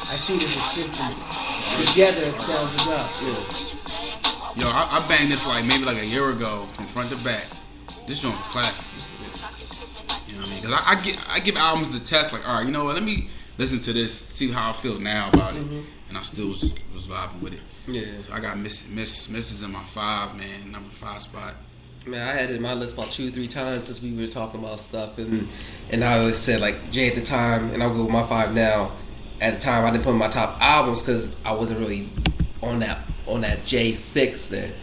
I see it as a symphony. Together it sounds enough. Yeah. Yo, I banged this maybe a year ago from front to back. This joint's a classic. You know what I mean? Because I give albums the test. Like, all right, you know what? Let me listen to this, see how I feel now about it, and I still was vibing with it. Yeah. So I got misses in my 5, man, number 5 spot. Man, I had it in my list about 2-3 times since we were talking about stuff, and I always said like Jay at the time, and I'll go with my 5 now. At the time, I didn't put in my top albums because I wasn't really on that Jay fix then.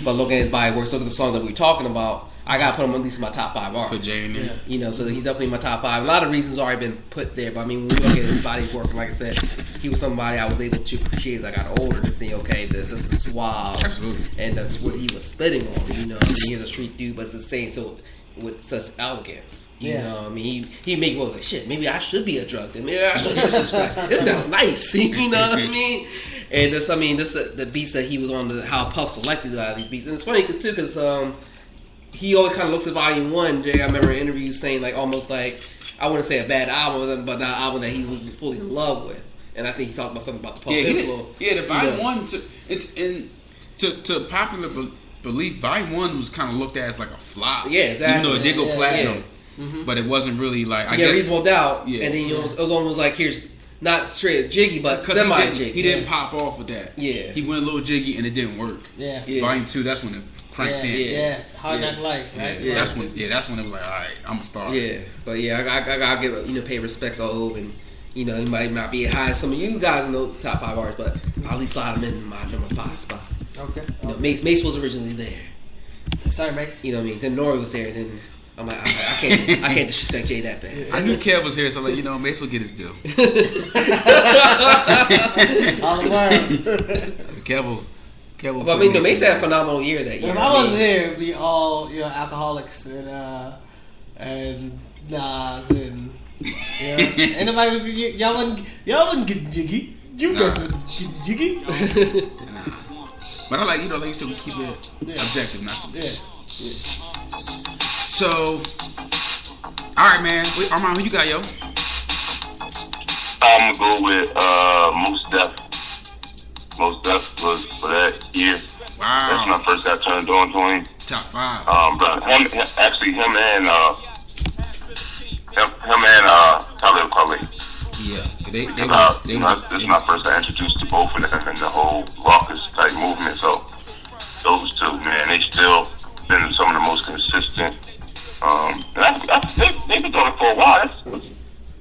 But looking at his body work, look at the song that we were talking about, I gotta put him at least in my top 5 artists. Put Jay in there. You know, so he's definitely in my top 5. A lot of reasons already been put there, but I mean, when we look at his body work, like I said, he was somebody I was able to appreciate as I got older to see, okay, this is suave. Absolutely. And that's what he was spitting on, you know. I mean, he's a street dude, but it's the same, so with such elegance. You know, I mean, he make me like, shit, maybe I should be a drug dealer. Maybe I should be this guy. This sounds nice. You know what I mean? And this, the beats that he was on, how Puff selected out of these beats. And it's funny, because he always kind of looks at Volume 1, Jay. I remember in interviews saying, like, almost like, I wouldn't say a bad album, but not an album that he was fully in love with. And I think he talked about something about the Puff influence. The Volume 1, to popular belief, Volume 1 was kind of looked at as like a flop. Yeah, exactly. Even though it did go platinum. But it wasn't really like... I guess Reasonable Doubt. Yeah. And then it was almost like, here's not straight Jiggy, but semi-Jiggy. He didn't pop off with that. Yeah. He went a little Jiggy and it didn't work. Yeah. Volume 2, that's when it cranked in. Yeah. Hard Knock Life, right? Yeah. That's when it was like, all right, I'm a star. Yeah. But yeah, I gotta give, pay respects all over. And, he might not be as high as some of you guys in those top 5 artists, but I'll at least slide him in my number 5 spot. Okay. Mace was originally there. Sorry, Mace. You know what I mean? Then Nori was there, and then I'm like, I can't disrespect Jay that bad. I knew Kev was here, so I'm like, Mace will get his due. All the world. Kev will. But I mean, Mace had a phenomenal year that year. If I wasn't here, it'd be all alcoholics and Nas and ain't nobody was y'all wasn't getting jiggy. You guys were getting jiggy. Nah. But I like you said, we keep it objective, not subjective. Yeah. So, all right, man. Armand, who you got, yo? I'm gonna go with Mos Def. Mos Def was for that year. Wow. That's when I first got turned on to him. Top 5. But him and Talib Kweli. Yeah. This is when I first got introduced to both of them and the whole raucous type movement. So those two, man, they still been some of the most consistent. They've been doing it for a while.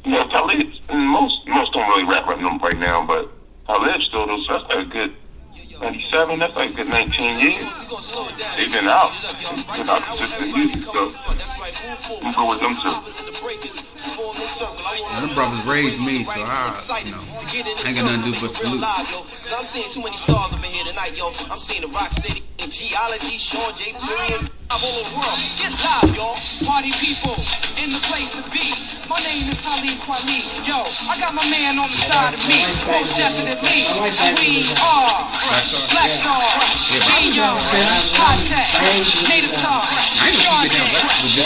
Talib, and most don't really rap right now, but Talib still does. So that's like a good 97. That's like a good 19 years. They've been out consistent music. So I'm go with them too. Them brothers raised me, so I ain't got nothing to do but salute. I'm seeing too many stars up in here tonight, yo. I'm seeing the rock steady in geology, Sean J. Million. All over the world. Get live, y'all. Party people in the place to be. My name is Talib Kweli. Yo, I got my man on the side of me. Most definitely. We are Black Star, J-Yo, High Tech, Native Tongue, Sean J.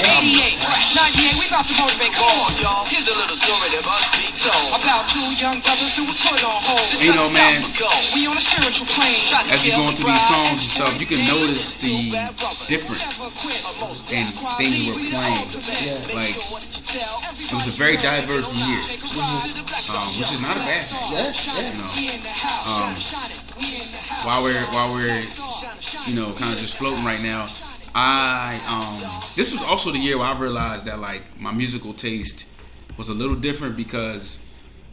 88, 98. We about to motivate. Come on, y'all. Here's a little story that must be told about 2 young brothers who was put on hold. Man, we on a spiritual plane. As you're going through these songs and stuff, you can notice the difference in things we're playing. Like, it was a very diverse year, which is not a bad thing. While we're kind of just floating right now, this was also the year where I realized that like my musical taste was a little different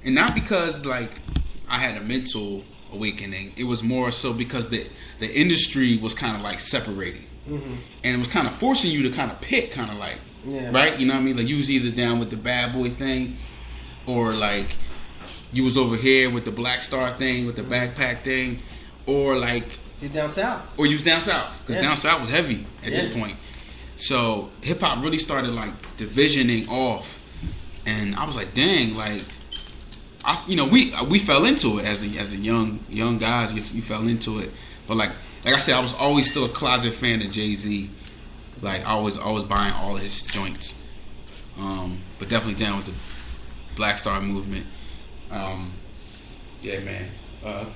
not because like I had a mental awakening. It was more so because the industry was kind of like separating. And it was kind of forcing you to kind of pick, kind of like, right? You know what I mean? Like you was either down with the bad boy thing, or like you was over here with the Black Star thing, with the backpack thing, or like you down south, because down south was heavy at this point. So hip hop really started like divisioning off, and I was like, dang, like we fell into it as a young guys. We fell into it, but like I said, I was always still a closet fan of Jay-Z. Like I was buying all of his joints, but definitely down with the Black Star movement. Yeah, man.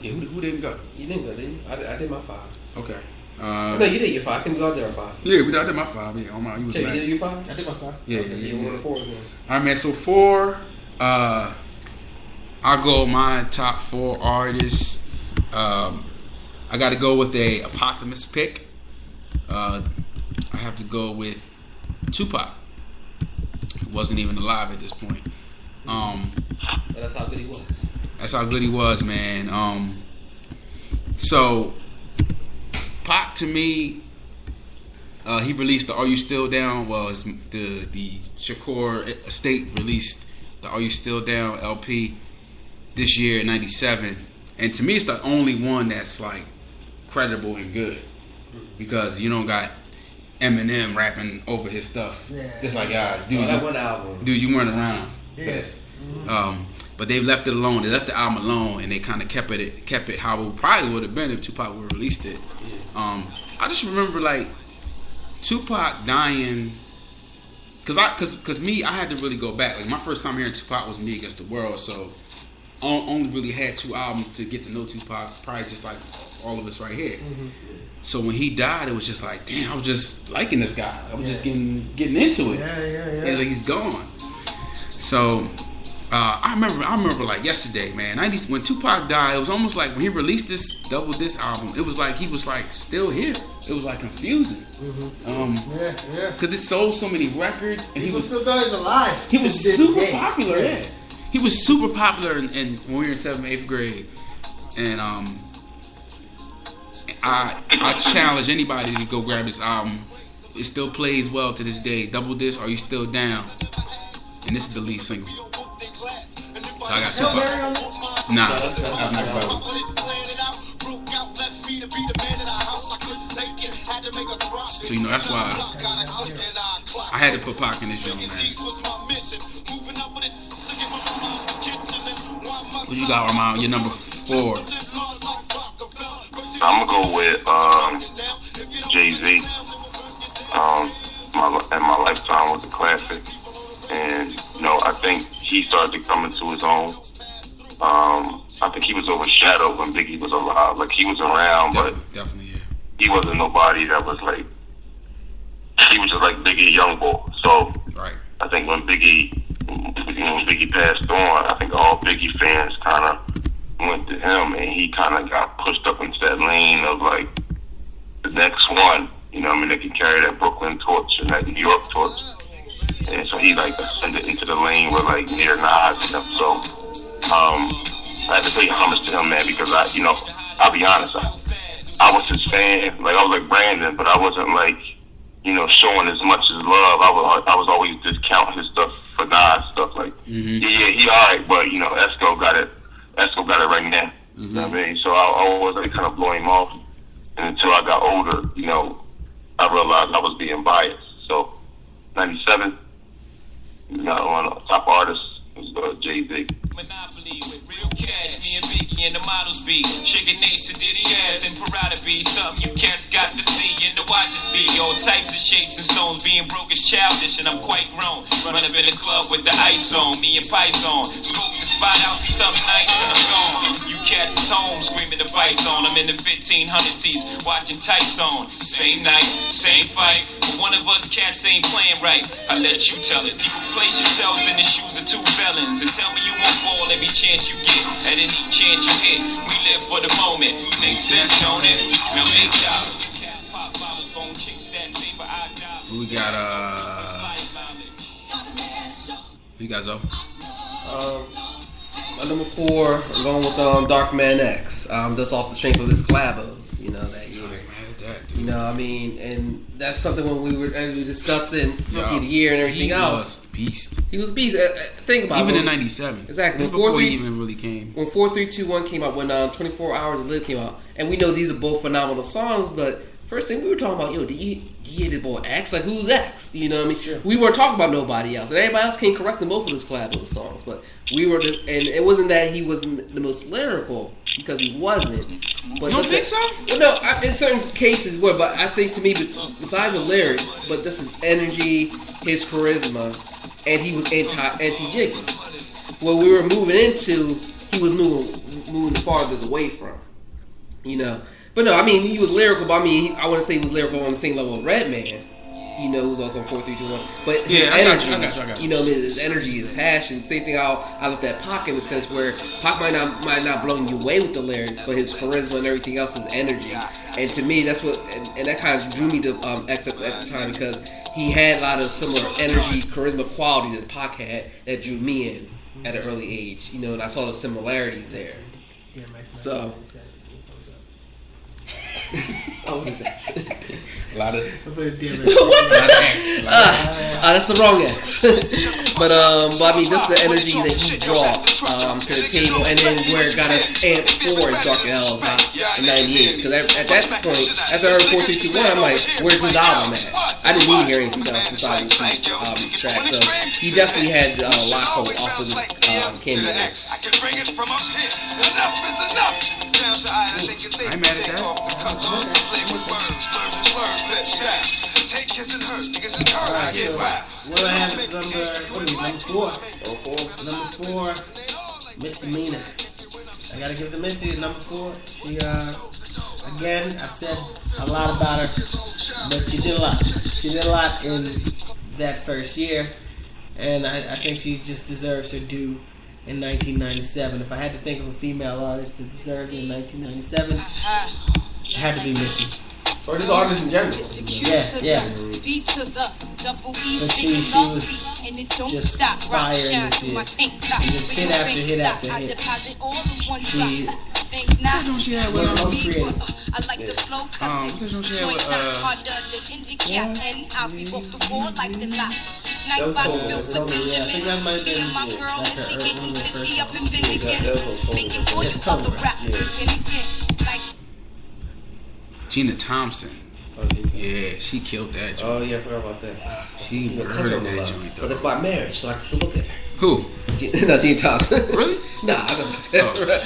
Who didn't go? You didn't go, didn't you? I did my 5. Okay. No, you did your 5. I can go out there on 5. Yeah, I did my 5. Yeah, you was You nice. did your 5? I did my 5. Yeah, Okay, yeah. you were 4 then. All right, man. So 4, I'll go my top 4 artists. I got to go with a eponymous pick. I have to go with Tupac. He wasn't even alive at this point. But that's how good he was. That's how good he was, man. So Pac, to me, he released the "Are You Still Down?" Well, the Shakur estate released the "Are You Still Down" LP this year in '97, and to me, it's the only one that's like credible and good because you don't got Eminem rapping over his stuff. Yeah. It's like, dude, that one album. dude, you weren't around. Yes. But they left it alone. They left the album alone, and they kind of kept it how it probably would have been if Tupac would have released it. I just remember like Tupac dying, cause me, I had to really go back. Like my first time hearing Tupac was Me Against the World, so I only really had 2 albums to get to know Tupac. Probably just like all of us right here. Mm-hmm. So when he died, it was just like, damn, I was just liking this guy. I was just getting into it. Yeah. And like he's gone. So I remember like yesterday, man. When Tupac died, it was almost like when he released this Double Disc album, it was like he was like still here. It was like confusing. Yeah. Because it sold so many records, and he was still thought he was alive. He was super popular. Yeah. Yeah. He was super popular in when we were in 7th, 8th grade, and I challenge anybody to go grab this album. It still plays well to this day. Double Disc, Are You Still Down? And this is the lead single. So I got Hail on this? Nah, I've never heard of it. So that's why I had to put Pac in this joint, man. What you got, Armand? Your number 4. I'm gonna go with Jay-Z. My lifetime was a classic, and I think he started to come into his own. I think he was overshadowed when Biggie was alive. Like he was around, but definitely, yeah. He wasn't nobody that was like. He was just like Biggie, young boy. So right. I think when Biggie passed on, I think all Biggie fans kind of went to him, and he kind of got pushed up into that lane of like the next one. They can carry that Brooklyn torch and that New York torch, and so he like ascended into the lane where like near Nas and them. So I had to pay homage to him, man, because I'll be honest, I was his fan. Like I was like Brandon, but I wasn't like showing as much as love. I was always discounting his stuff for Nas stuff. Like he alright, but Esco got it right now. You know what I mean? So I always like kind of blow him off. And until I got older, I realized I was being biased. So 97, one of the top artists was Jay-Z. Monopoly with real cash, me and Biggie and the models be shaking Nation, Diddy ass and Parada be something you cats got to see and the watches be all types of shapes and stones. Being broke is childish and I'm quite grown. Run up in the club with the ice on, me and Python. Scope the spot out to something nice and I'm gone. You cats is home screaming the fight on. I'm in the 1500 seats watching tights on. Same night, same fight. But one of us cats ain't playing right. I let you tell it. People place yourselves in the shoes of 2 felons and tell me you won't fall every chance you get. At any chance you hit, we live for the moment. Make sense, don't it? Now make y'all. We got you guys up? My number 4, I'm going with Dark Man X. That's off the strength of this collabos, that year. I mean, and that's something when we were discussing Rookie of the Year and everything else. He was a beast. Think about it. Even in 97. Exactly. Before he even really came. When 4321 came out, when 24 Hours to Live came out, and we know these are both phenomenal songs, but first thing we were talking about, do you hear this boy X? Like, who's X? You know what I mean? Sure. We weren't talking about nobody else. And everybody else came correcting both of those collabo songs. But we were and it wasn't that he was the most lyrical, because he wasn't. But you don't think so? Well, no, in certain cases, but I think to me, besides the lyrics, but this is energy, his charisma, and he was anti-Jiggy. What we were moving into, he was moving farther away from. You know, but no, I mean he was lyrical. But I mean, I wouldn't say he was lyrical on the same level of Redman. You know, who's also 4, 3, 2, 1. But his energy, I got you. You know, his energy, his passion. Same thing how I looked at Pac in the sense where Pac might not blow you away with the lyrics, but his charisma and everything else is energy. And to me, that's what, and that kind of drew me to X at the time because he had a lot of similar energy, charisma qualities that Pac had that drew me in at an early age. You know, and I saw the similarities there. So. Oh, what is that? A lot of X. That's the wrong X. but I mean, this is the energy that he brought to the table, and then where it got us amped for Dark Hell in '98. Because at that point, after I heard 4, 3, 2, 1, I'm like, where's his album at? I didn't need to hear anything else besides this track. So he definitely had a lot off of this cameo. I can bring it from up here. Enough is enough. I'm mad at that. What I have is number 4. Number 4, Misdemeanor. I gotta give it to Missy. Number 4. She again, I've said a lot about her, but she did a lot. She did a lot in that first year, and I think she just deserves her due in 1997. If I had to think of a female artist that deserved it in 1997, it had to be Missy. Or just artists in general. Yeah. But she was just fire in this year. And just hit after hit after hit. She She had with most creative. what she had with That was cool. Yeah, I think that might have been like one of the first songs. It's totally right. Gina Thompson. Yeah, she killed that joint. Oh yeah, I forgot about that. She murdered that joint though. But that's my marriage, so I can still look at her. Who? No, Gene Thompson. Really? Nah, I don't know that.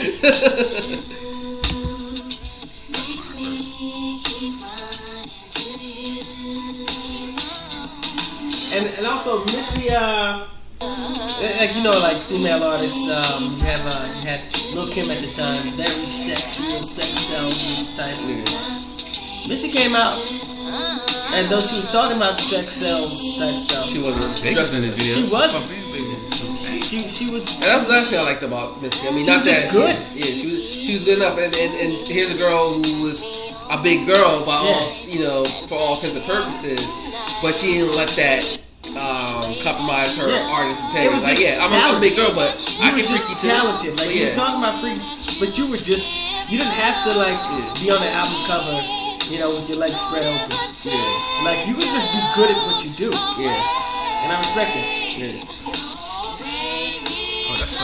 And also Missy, like you know, like female artists, you had Lil' Kim at the time, very sexual, sex sells type. Missy came out, and though she was talking about sex sells type stuff, She wasn't. They was in the video. She was. Fuck me, baby. she was. And that's what I liked about Missy. I mean, She not was just that good. Yeah, she was good enough. And here's a girl who was a big girl by all, you know, for all intents and purposes, but she didn't let that compromise her artist integrity. It was Like, just I'm a big girl, but I You were can just freak you talented. too. Like But you were talking about freaks, but you were just. You didn't have to like be on the album cover, you know, with your legs spread open. Yeah, Like you could just be good at what you do, yeah, and I respect it. yeah. Oh, that's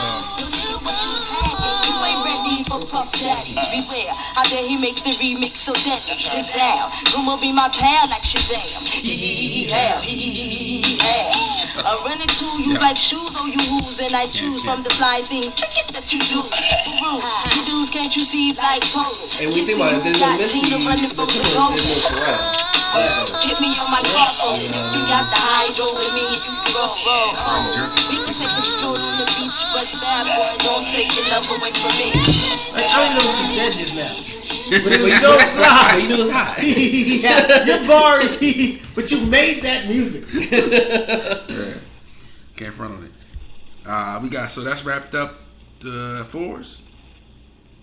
You ain't ready for Puff Daddy. Beware, how dare he make the remix so deadly. Shazam, Guma be my pal like Shazam. I run into you like shoes on you moves, and I choose from the fly things that you do. You dudes, can't you see like total? And when you think about it, there's no Missy, the two there's no Pharrell. Hit me on my car phone. You got the hydro with me, you can roll. We can take a stroll on the beach, but bad boy, don't take your love away from me. Like, I don't know what she said just now, but it was so fly. But you knew it was hot. Yeah, your bar is but you made that music. yeah. Can't front on it. We got, so that's wrapped up the 4s.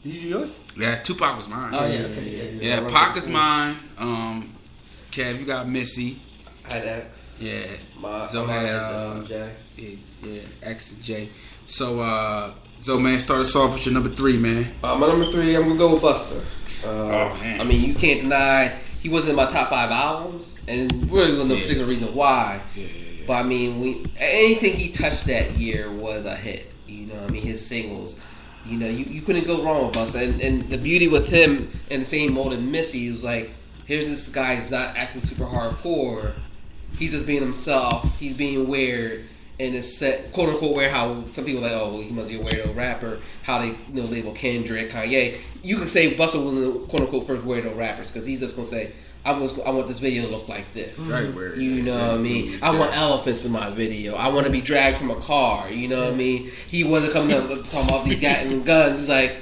Did you do yours? Yeah, Tupac was mine. Oh yeah, okay, yeah. Yeah, Pac is mine. Kev, you got Missy. I had X. Yeah. So had J. Yeah, X and J. So man, start us off with your number 3, man. My number 3, I'm gonna go with Busta. Man. I mean, you can't deny he wasn't in my top 5 albums, and really wasn't no particular reason why. Yeah. But I mean, anything he touched that year was a hit. You know, I mean, his singles. You know, you couldn't go wrong with Busta. And the beauty with him in the same mold as Missy was like, here's this guy who's not acting super hardcore. He's just being himself. He's being weird. And it's set, quote unquote, weird. How some people are like, oh, he must be a weirdo rapper. How they label Kendrick, Kanye. You could say Busta was one of the quote unquote first weirdo rappers because he's just gonna say, I want this video to look like this. Right, where you know what I mean? I want elephants in my video. I want to be dragged from a car. You know what I mean? He wasn't coming up talking about these guns. He's like,